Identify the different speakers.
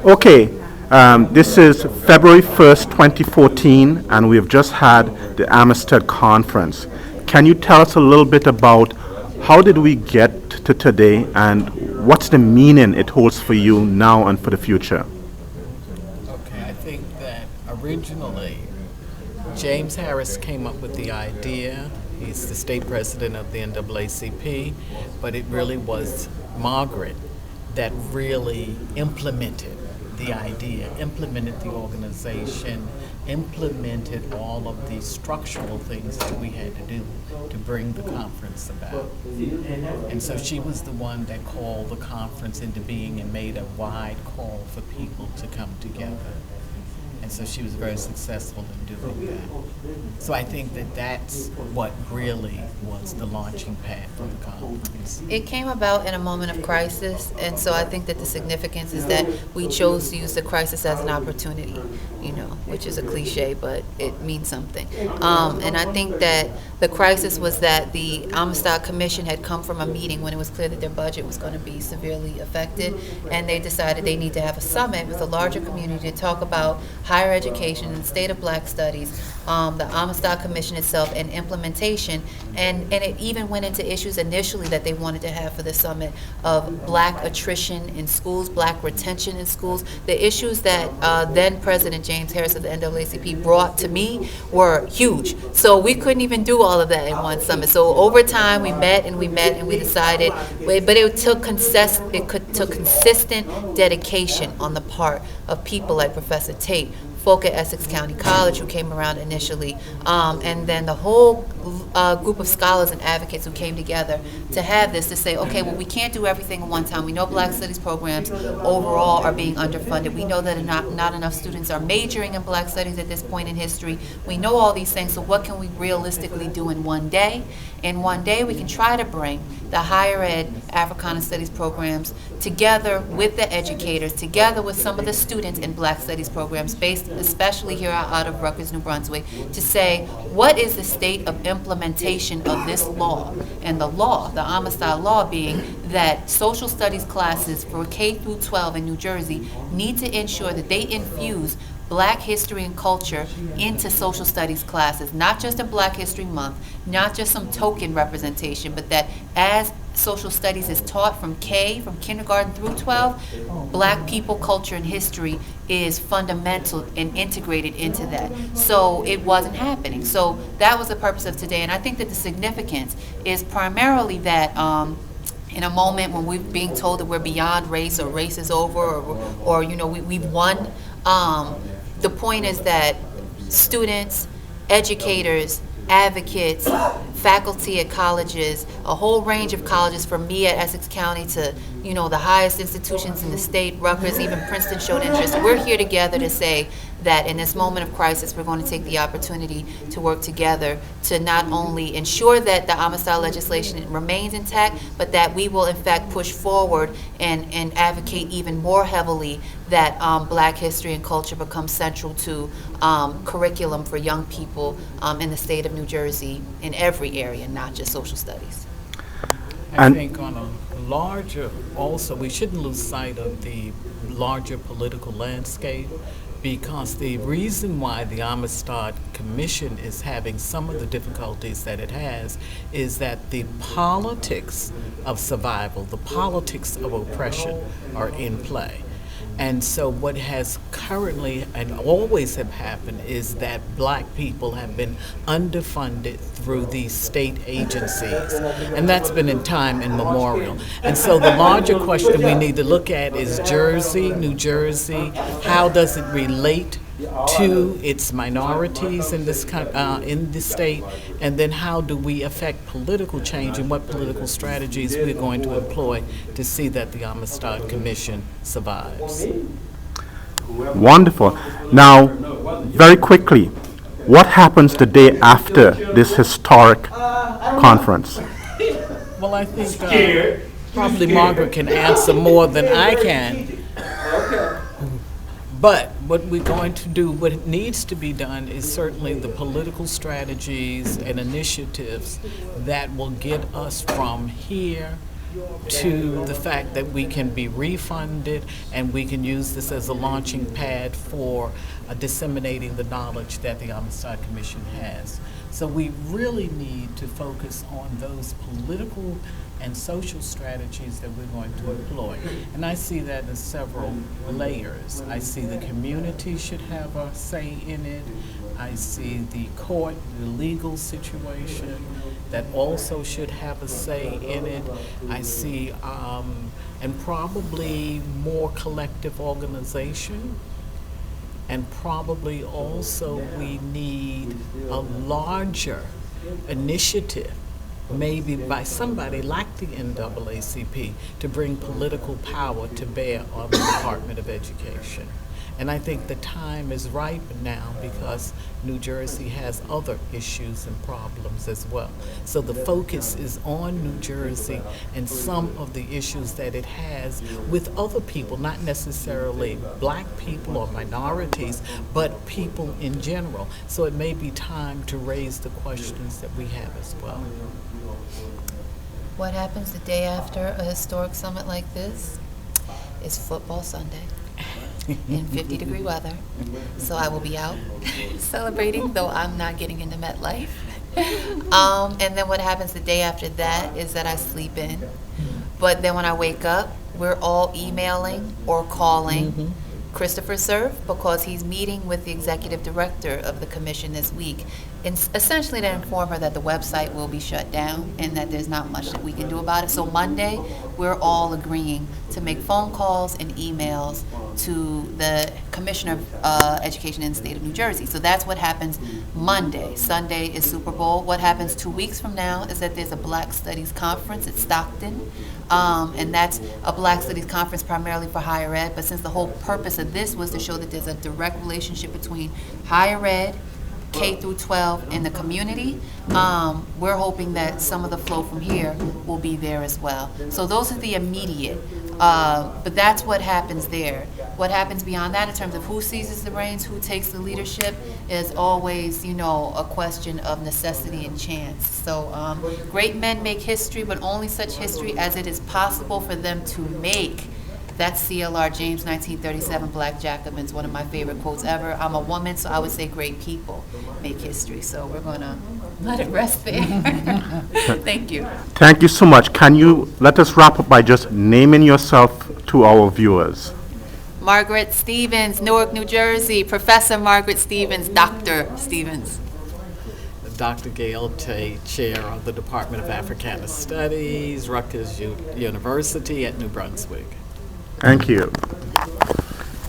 Speaker 1: Okay, this is February 1st, 2014, and we have just had the Amistad Conference. Can you tell us a little bit about how did we get to today and what's the meaning it holds for you now and for the future?
Speaker 2: Okay, I think that originally James Harris came up with the idea. He's the state president of the NAACP, but it really was Margaret that really implemented the idea, implemented the organization, implemented all of the structural things that we had to do to bring the conference about. And so she was the one that called the conference into being and made a wide call for people to come together. And so she was very successful in doing that. So I think that that's what really was the launching pad for the conference.
Speaker 3: It came about in a moment of crisis, and so I think that the significance is that we chose to use the crisis as an opportunity, which is a cliche, but it means something. And I think that the crisis was that the Amistad Commission had come from a meeting when it was clear that their budget was going to be severely affected, and they decided they need to have a summit with a larger community to talk about higher education and state of black studies, the Amistad Commission itself, and implementation. And it even went into issues initially that they wanted to have for the summit of black attrition in schools, black retention in schools. The issues that then President James Harris of the NAACP brought to me were huge. So we couldn't even do all of that in one summit. So over time we met and we decided, but it took consistent dedication on the part of people like Professor Tate, folk at Essex County College who came around initially, and then the whole group of scholars and advocates who came together to have this, to say, okay, well, we can't do everything at one time. We know black studies programs overall are being underfunded. We know that not enough students are majoring in black studies at this point in history. We know all these things, so what can we realistically do in one day? In one day, we can try to bring the higher ed Africana Studies programs together with the educators, together with some of the students in black studies programs, based especially here out of Rutgers, New Brunswick, to say, what is the state of implementation of this law? And the law, the Amistad law, being that social studies classes for K through 12 in New Jersey need to ensure that they infuse black history and culture into social studies classes, not just in Black History Month, not just some token representation, but that as social studies is taught from kindergarten through 12, black people, culture, and history is fundamental and integrated into that. So it wasn't happening. So that was the purpose of today, and I think that the significance is primarily that in a moment when we're being told that we're beyond race, or race is over, or we've won, the point is that students, educators, advocates, faculty at colleges, a whole range of colleges, from me at Essex County to the highest institutions in the state, Rutgers, even Princeton showed interest. We're here together to say that in this moment of crisis, we're going to take the opportunity to work together to not only ensure that the Amistad legislation remains intact, but that we will in fact push forward and advocate even more heavily that black history and culture become central to curriculum for young people in the state of New Jersey in every area, not just social studies.
Speaker 2: I think on a larger, also, we shouldn't lose sight of the larger political landscape, because the reason why the Amistad Commission is having some of the difficulties that it has is that the politics of survival, the politics of oppression are in play. And so what has currently and always have happened is that black people have been underfunded through these state agencies. And that's been in time immemorial. And so the larger question we need to look at is New Jersey, how does it relate to its minorities in this state, and then how do we affect political change and what political strategies we're going to employ to see that the Amistad Commission survives.
Speaker 1: Wonderful. Now, very quickly, what happens the day after this historic conference?
Speaker 2: Well, I think probably Margaret can answer more than I can. But what we're going to do, what needs to be done, is certainly the political strategies and initiatives that will get us from here to the fact that we can be refunded and we can use this as a launching pad for disseminating the knowledge that the Amistad Commission has. So we really need to focus on those political and social strategies that we're going to employ. And I see that in several layers. I see the community should have a say in it. I see the court, the legal situation that also should have a say in it. I see, and probably more collective organization. And probably also we need a larger initiative, maybe by somebody like the NAACP, to bring political power to bear on the Department of Education. And I think the time is ripe now because New Jersey has other issues and problems as well. So the focus is on New Jersey and some of the issues that it has with other people, not necessarily black people or minorities, but people in general. So it may be time to raise the questions that we have as well.
Speaker 3: What happens the day after a historic summit like this is football Sunday in 50-degree weather. So I will be out celebrating, though I'm not getting into MetLife. And then what happens the day after that is that I sleep in. But then when I wake up, we're all emailing or calling Christopher Cerf because he's meeting with the executive director of the commission this week, and essentially to inform her that the website will be shut down and that there's not much that we can do about it. So Monday, we're all agreeing to make phone calls and emails to the Commissioner of Education in the state of New Jersey. So that's what happens Monday. Sunday is Super Bowl. What happens 2 weeks from now is that there's a Black Studies Conference at Stockton. And that's a Black Studies Conference primarily for higher ed, but since the whole purpose of this was to show that there's a direct relationship between higher ed, K through 12, and the community, we're hoping that some of the flow from here will be there as well. So those are the immediate, but that's what happens there. What happens beyond that in terms of who seizes the reins, who takes the leadership, is always, a question of necessity and chance. So great men make history, but only such history as it is possible for them to make. That's CLR James 1937, Black Jacobins, one of my favorite quotes ever. I'm a woman, so I would say great people make history. So we're going to let it rest there. Thank you.
Speaker 1: Thank you so much. Can you let us wrap up by just naming yourself to our viewers?
Speaker 3: Margaret Stevens, Newark, New Jersey. Professor Margaret Stevens, Dr. Stevens.
Speaker 2: Dr. Gayle Tate, Chair of the Department of Africana Studies, Rutgers University at New Brunswick.
Speaker 1: Thank you.